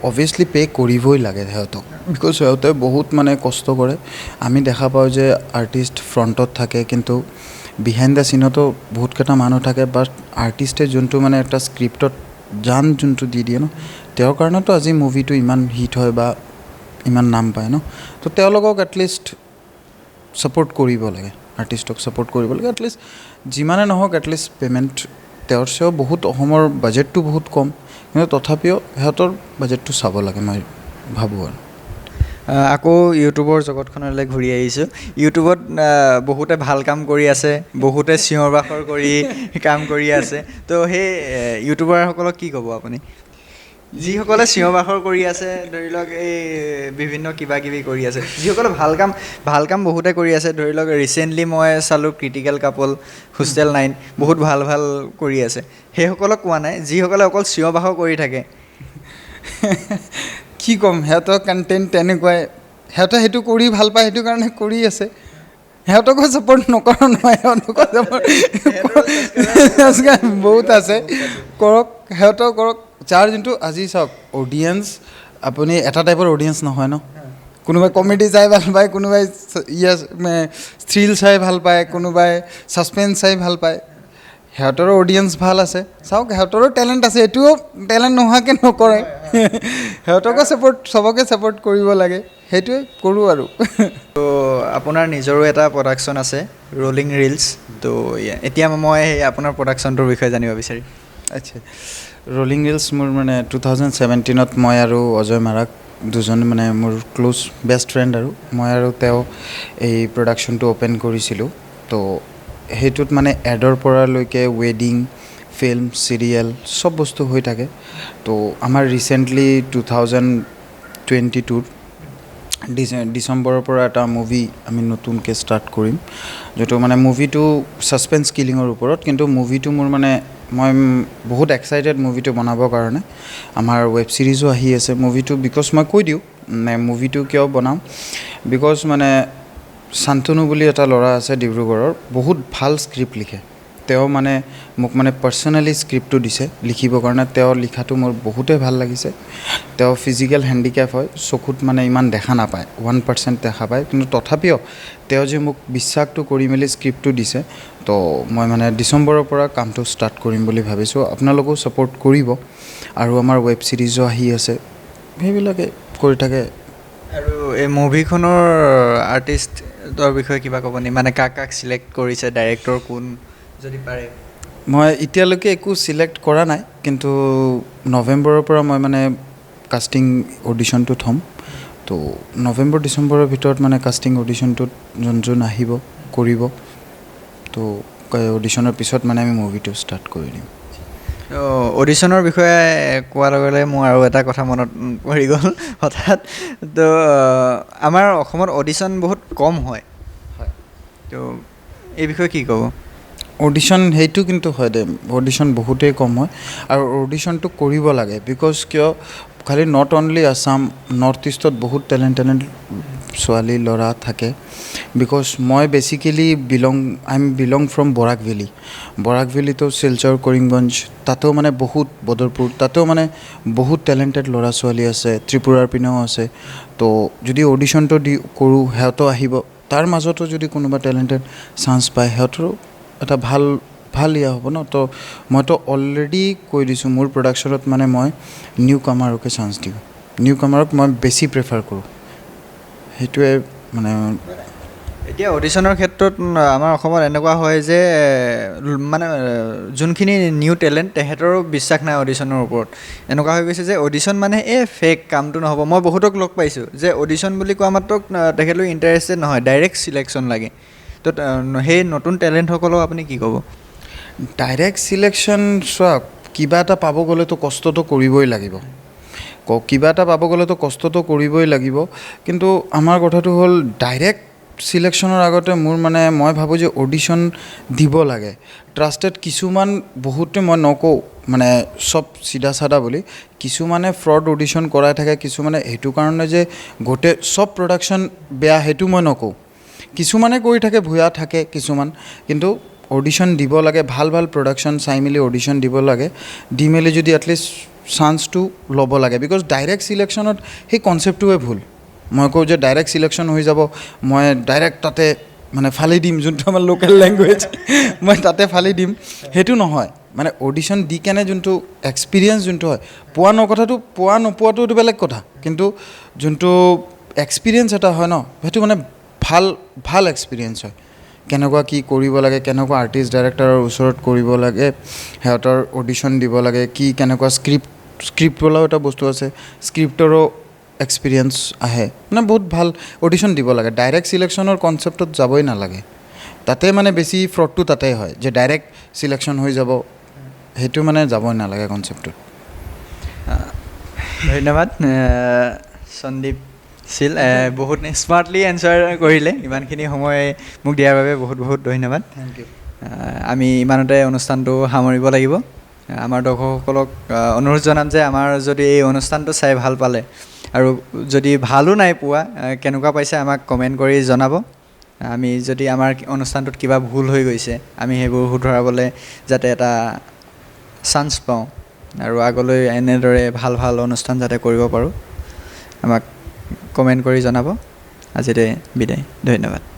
অভিয়াছলি পে' কৰিবই লাগে সিহঁতক, বিকজ সিহঁতে বহুত মানে কষ্ট কৰে। আমি দেখা পাওঁ যে আৰ্টিষ্ট ফ্ৰণ্টত থাকে, কিন্তু বিহাইণ্ড দ্য চিনতো বহুতকেইটা মানুহ থাকে, বাট আৰ্টিষ্টে যোনটো মানে এটা স্ক্ৰিপ্টত জান যোনটো দি দিয়ে ন, তেওঁৰ কাৰণেতো আজি মুভিটো ইমান হিট হয় বা ইমান নাম পায় ন। তো তেওঁলোকক এটলিষ্ট ছাপোৰ্ট কৰিব লাগে, আৰ্টিষ্টক ছাপোৰ্ট কৰিব লাগে। এটলিষ্ট যিমানে নহওক এটলিষ্ট পে'মেণ্ট তেওঁৰ চেও বহুত, অসমৰ বাজেটটো বহুত কম, কিন্তু তথাপিও সিহঁতৰ বাজেটটো চাব লাগে মই ভাবোঁ আৰু। আকৌ ইউটিউবৰ জগতখনলৈ ঘূৰি আহিছোঁ। ইউটিউবত বহুতে ভাল কাম কৰি আছে, বহুতে চিঞৰ বাখৰ কৰি কাম কৰি আছে। তো সেই ইউটিউবাৰসকলক কি ক'ব আপুনি, যিসকলে চিঞৰ বাখৰ কৰি আছে, ধৰি লওক এই বিভিন্ন কিবা কিবি কৰি আছে, যিসকলে ভাল কাম বহুতে কৰি আছে, ধৰি লওক ৰিচেণ্টলি মই চালোঁ ক্ৰিটিকেল কাপল, হোষ্টেল 9 বহুত ভাল কৰি আছে, সেইসকলক কোৱা নাই, যিসকলে অকল চিঞৰ বাখৰ কৰি থাকে। কি ক'ম, সিহঁতৰ কণ্টেণ্ট তেনেকুৱাই, সিহঁতে সেইটো কৰি ভাল পায়, সেইটো কাৰণে কৰি আছে। সিহঁতকো ছাপোৰ্ট নকৰা নহয়, সিহঁতকো ছাপোৰ্ট বহুত আছে, কৰক, সিহঁতক কৰক। যাৰ যোনটো আজি চাওক অডিয়েঞ্চ, আপুনি এটা টাইপৰ অডিয়েঞ্চ নহয় ন। কোনোবাই কমেডি চাই ভাল পায়, কোনোবাই থ্ৰিল চাই ভাল পায়, কোনোবাই ছাছপেন্স চাই ভাল পায়। সিহঁতৰো অডিয়েঞ্চ ভাল আছে, চাওক সিহঁতৰো টেলেণ্ট আছে, এইটোও টেলেণ্ট নোহোৱাকৈ নকৰে। সিহঁতকো চবকে ছাপোৰ্ট কৰিব লাগে, সেইটোৱে কৰোঁ আৰু। তো আপোনাৰ নিজৰো এটা প্ৰডাকশ্যন আছে, ৰলিং ৰিলছ। তো এতিয়া মই আপোনাৰ প্ৰডাকশ্যনটোৰ বিষয়ে জানিব বিচাৰিম। আচ্ছা, ৰলিং ৰিলছ মোৰ মানে 2017 মই আৰু অজয় মাৰাক দুজন মানে মোৰ ক্ল'জ বেষ্ট ফ্ৰেণ্ড, আৰু মই আৰু তেওঁ এই প্ৰডাকশ্যনটো অ'পেন কৰিছিলোঁ। তো সেইটোত মানে এডৰ পৰা লৈকে ৱেডিং, ফিল্ম, চিৰিয়েল চব বস্তু হৈ থাকে। তো আমাৰ ৰিচেণ্টলি 2022 ডিচেম্বৰৰ পৰা এটা মুভি আমি নতুনকৈ ষ্টাৰ্ট কৰিম, যিটো মানে মুভিটো ছাছপেন্স কিলিঙৰ ওপৰত। কিন্তু মুভিটো মোৰ মানে মই বহুত এক্সাইটেড মুভিটো বনাবৰ কাৰণে। আমাৰ ৱেব ছিৰিজো আহি আছে মুভিটো, বিকজ মই কৈ দিওঁ মুভিটো কিয় বনাওঁ, বিকজ মানে শান্তনু বুলি এটা ল'ৰা আছে ডিব্ৰুগড়ৰ, বহুত ভাল স্ক্ৰিপ্ট লিখে। তেওঁ মানে মোক মানে পাৰ্চনেলি স্ক্ৰিপ্টটো দিছে লিখিবৰ কাৰণে। তেওঁ লিখাটো মোৰ বহুতেই ভাল লাগিছে। তেওঁ ফিজিকেল হেণ্ডিকেপ হয়, চকুত মানে ইমান দেখা নাপায়, 1% দেখা পায়, কিন্তু তথাপিও তেওঁ যে মোক বিশ্বাসটো কৰি মেলি স্ক্ৰিপ্টটো দিছে, তো মই মানে ডিচেম্বৰৰ পৰা কামটো ষ্টাৰ্ট কৰিম বুলি ভাবিছোঁ। আপোনালোকেও ছাপোৰ্ট কৰিব, আৰু আমাৰ ৱেব ছিৰিজো আহি আছে, সেইবিলাকে কৰি থাকে। আৰু এই মুভিখনৰ আৰ্টিষ্টৰ বিষয়ে কিবা ক'ব নি, মানে কাক চিলেক্ট কৰিছে, ডাইৰেক্টৰ কোন, যদি পাৰে? মই এতিয়ালৈকে একো চিলেক্ট কৰা নাই, কিন্তু নৱেম্বৰৰ পৰা মই মানে কাষ্টিং অডিশ্যনটো থ'ম। তো নৱেম্বৰ ডিচেম্বৰৰ ভিতৰত মানে কাষ্টিং অডিশ্যনটোত যোন আহিব কৰিব, তো অডিশ্যনৰ পিছত মানে আমি মুভিটো ষ্টাৰ্ট কৰি দিম। অডিশ্যনৰ বিষয়ে কোৱাৰ লগে লগে মোৰ আৰু এটা কথা মনত পৰি গ'ল হঠাৎ। তো আমাৰ অসমত অডিশ্যন বহুত কম হয়, তো এই বিষয়ে কি ক'ব? অডিশ্যন সেইটো কিন্তু হয় দে, অডিশ্যন বহুতেই কম হয়, আৰু অডিশ্যনটো কৰিব লাগে। বিকজ কিয়, খালি নট অনলি আছাম, নৰ্থ ইষ্টত বহুত টেলেণ্টেড ছোৱালী ল'ৰা থাকে। বিকজ মই basically I am belong from Barak ভেলীতো শিলচৰ, কৰিমগঞ্জ, তাতেও মানে বহুত, বদৰপুৰ, তাতেও মানে বহুত টেলেণ্টেড ল'ৰা ছোৱালী আছে, ত্ৰিপুৰাৰ পিনেও আছে। তো যদি অডিশ্যনটো কৰোঁ, সিহঁতো আহিব, তাৰ মাজতো যদি কোনোবা টেলেণ্টেড চান্স পায়, সিহঁতৰো এটা ভাল হ'ব ন। তো মইতো অলৰেডি কৈ দিছোঁ, মোৰ প্ৰডাকশ্যনত মানে মই নিউ কামাৰকে চান্স দিওঁ, নিউ কামাৰক মই বেছি প্ৰেফাৰ কৰোঁ, সেইটোৱে মানে। এতিয়া অডিশ্যনৰ ক্ষেত্ৰত আমাৰ অসমত এনেকুৱা হয় যে মানে যোনখিনি নিউ টেলেণ্ট, তেহেঁতৰো বিশ্বাস নাই অডিশ্যনৰ ওপৰত। এনেকুৱা হৈ গৈছে যে অডিশ্যন মানে ফেক, কামটো নহ'ব। মই বহুতক লগ পাইছোঁ যে অডিশ্যন বুলি কোৱা মাত্ৰ তেখেতলোক ইণ্টাৰেষ্টেড নহয়, ডাইৰেক্ট চিলেকশ্যন লাগে। তো সেই নতুন টেলেণ্টসকলক আপুনি কি ক'ব? ডাইৰেক্ট চিলেকশ্যন চোৱা, কিবা এটা পাব গ'লেতো কষ্টটো কৰিবই লাগিব, কিন্তু আমাৰ কথাটো হ'ল ডাইৰেক্ট চিলেকশ্যনৰ আগতে মই ভাবোঁ যে অডিশ্যন দিব লাগে। ট্ৰাষ্টেড কিছুমান, বহুতে মই নকওঁ মানে চব চিধা চাধা বুলি, কিছুমানে ফ্ৰড অডিশ্যন কৰাই থাকে, কিছুমানে সেইটো কাৰণে যে গোটেই চব প্ৰডাকশ্যন বেয়া সেইটো মই নকওঁ, কিছুমানে কৰি থাকে, ভুয়া থাকে কিছুমান, কিন্তু অডিশ্যন দিব লাগে, ভাল প্ৰডাকশ্যন চাই মেলি অডিশ্যন দিব লাগে, দি মেলি যদি এটলিষ্ট চান্সটো ল'ব লাগে। বিকজ ডাইৰেক্ট চিলেকশ্যনত সেই কনচেপ্টটোৱে ভুল। মই কওঁ যে ডাইৰেক্ট চিলেকশ্যন হৈ যাব, মই ডাইৰেক্ট তাতে মানে ফালি দিম যোনটো আমাৰ লোকেল লেংগুৱেজ মই তাতে ফালি দিম সেইটো নহয় মানে অডিশ্যন দি কেনে যোনটো এক্সপিৰিয়েঞ্চ যোনটো হয় পোৱা কথাটো পোৱা নোপোৱাটো এইটো বেলেগ কথা কিন্তু যোনটো এক্সপিৰিয়েঞ্চ এটা হয় ন সেইটো মানে ভাল এক্সপিৰিয়েঞ্চ হয় কেনেকুৱা কি কৰিব লাগে কেনেকুৱা আৰ্টিষ্ট ডাইৰেক্টৰৰ ওচৰত কৰিব লাগে সিহঁতৰ অডিশ্যন দিব লাগে কি কেনেকুৱা স্ক্ৰিপ্ট বোলাও এটা বস্তু আছে স্ক্ৰিপ্টৰো এক্সপিৰিয়েঞ্চ আহে মানে বহুত ভাল অডিশ্যন দিব লাগে ডাইৰেক্ট চিলেকশ্যনৰ কনচেপ্টত যাবই নালাগে তাতে মানে বেছি ফ্ৰডটো তাতে হয় যে ডাইৰেক্ট চিলেকশ্যন হৈ যাব সেইটো মানে যাবই নালাগে কনচেপ্টটোত ধন্যবাদ সন্দীপ ছিল বহুত স্মাৰ্টলি এনচাৰ কৰিলে ইমানখিনি সময় মোক দিয়াৰ বাবে বহুত বহুত ধন্যবাদ থেংক ইউ আমি ইমানতে অনুষ্ঠানটো সামৰিব লাগিব আমাৰ দৰ্শকসকলক অনুৰোধ জনাম যে আমাৰ যদি এই অনুষ্ঠানটো চাই ভাল পালে আৰু যদি ভালো নাই পোৱা কেনেকুৱা পাইছে আমাক কমেণ্ট কৰি জনাব আমি যদি আমাৰ অনুষ্ঠানটোত কিবা ভুল হৈ গৈছে আমি সেইবোৰ শুধৰাবলৈ যাতে এটা চান্স পাওঁ আৰু আগলৈ এনেদৰে ভাল অনুষ্ঠান যাতে কৰিব পাৰোঁ আমাক কমেণ্ট কৰি জনাব আজিতে বিদায় ধন্যবাদ